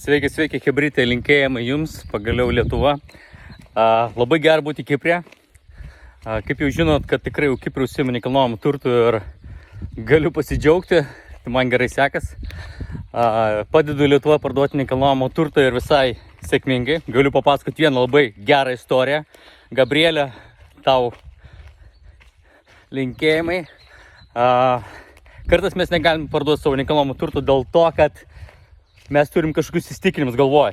Sveiki, sveiki, hebrytai, linkėjimai jums, pagaliau Lietuva. Labai gera būti Kiprė. Kaip jau žinot, kad tikrai jau Kiprė užsiima nekilnojamu turtu ir galiu pasidžiaugti, tai man gerai sekas. Padedu Lietuvą parduoti nekilnojamo turtą ir visai sėkmingai. Galiu papasakoti vieną labai gerą istoriją. Gabrielė, tau linkėjimai. Kartais mes negalim parduoti savo nekilnojamo turto dėl to, kad mes turim kažkokius įstikinimus galvoj.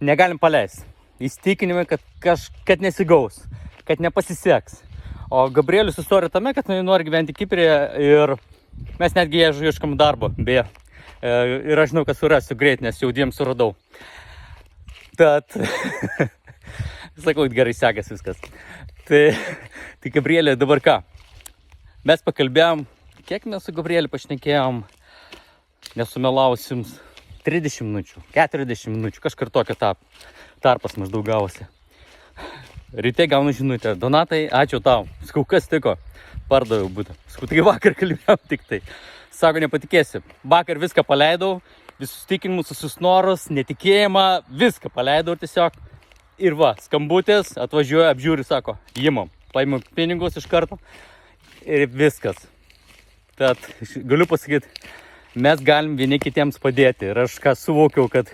Negalim paleisti. Įstikinimai, kad nesigaus, kad nepasiseks. O Gabrielius istorija tame, kad nori gyventi Kiprėje ir mes netgi ieškom darbo, beje. Ir aš žinau, kad surasiu greit, nes jau dviem suradau. Tad, sakau, gerai sekas viskas. Tai Gabrielė, dabar ką? Mes pakalbėjom, kiek mes su Gabrieliu pašnekėjom, nesumelavus jums 30 minučių, 40 minučių, kažkur tokia tarpas maždaug gavosi. Ryte gaunu žinutę, Donatai, ačiū tau, sakau, kas tiko, pardaviau būtų. Sakau, tai vakar kalbėjom tik tai. Sako, nepatikėsi, vakar viską paleidau, visus tikinimus, visus norus, netikėjimą, viską paleidau tiesiog. Ir va, skambutis, atvažiuoja, apžiūri, sako, imam, paimam pinigus iš karto ir viskas. Tad galiu pasakyti, mes galim vieni kitiems padėti. Ir aš ką suvokiau, kad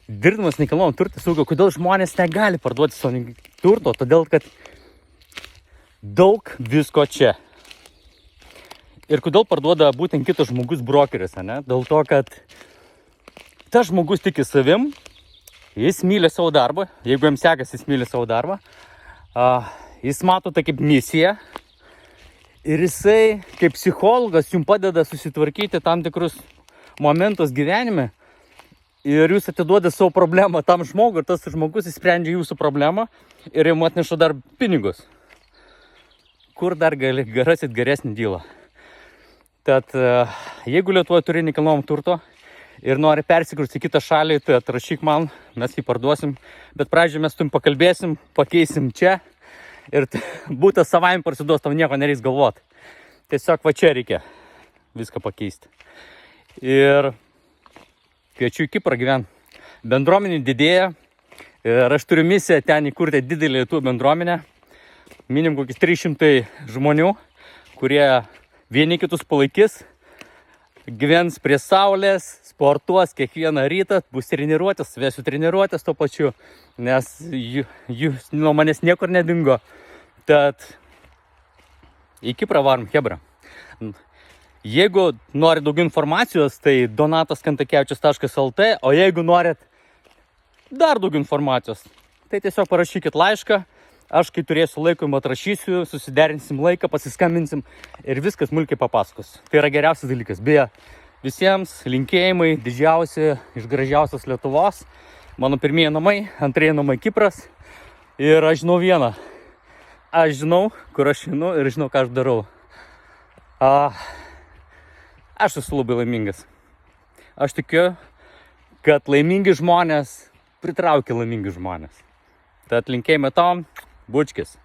dirbdamas nekilnojamą turtą, suvokiau, kodėl žmonės negali parduoti savo turto, todėl kad daug visko čia. Ir kodėl parduoda būtent kitas žmogus brokeris, ne? Dėl to, kad tas žmogus tiki savim, jis myli savo darbą, jeigu jam sekas, jis myli savo darbą, jis mato tai kaip misiją. Ir jisai, kaip psichologas, jums padeda susitvarkyti tam tikrus momentus gyvenime. Ir jūs atiduoda savo problemą tam žmogui, ir tas žmogus įsprendžia jūsų problemą ir jums atneša dar pinigus. Kur dar rasit geresnį dylą? Tad jeigu Lietuvoje turi nekilnojamo turto ir nori persikrausti į kitą šalį, tai atrašyk man, mes jį parduosim. Bet pradžioje mes pakalbėsim, pakeisim čia. Ir būtas savaime parsiduos, tau nieko nereiks galvoti. Tiesiog va čia reikia viską pakeisti. Ir kviečiu į Kiprą gyventi. Bendruomenė didėja. Ir aš turiu misiją ten įkurti didelį lietuvių bendruomenę. Minim kokius 300 žmonių, kurie vieni kitus palaikys. Gyvens prie saulės, sportuos kiekvieną rytą, bus treniruotės, vesiu treniruotės tuo pačiu, nes jūs nuo manęs niekur nedingo. Tad į Kiprą varom, hebra. Jeigu norit daugiau informacijos, tai donatas.kantakevičius.lt, o jeigu norit dar daugiau informacijos, tai tiesiog parašykit laišką. Aš, kai turėsiu laiko, jums atrašysiu, susiderinsim laiką, pasiskambinsim ir viskas smulkiai papasakos. Tai yra geriausias dalykas. Beje, visiems linkėjimai didžiausi iš gražiausios Lietuvos. Mano pirmieji namai, antrieji namai Kipras. Ir aš žinau vieną. Aš žinau, kur aš einu ir žinau, ką aš darau. Aš esu labai laimingas. Aš tikiu, kad laimingi žmonės pritraukia laimingi žmonės. Tad linkėjimai tom. Bučkis.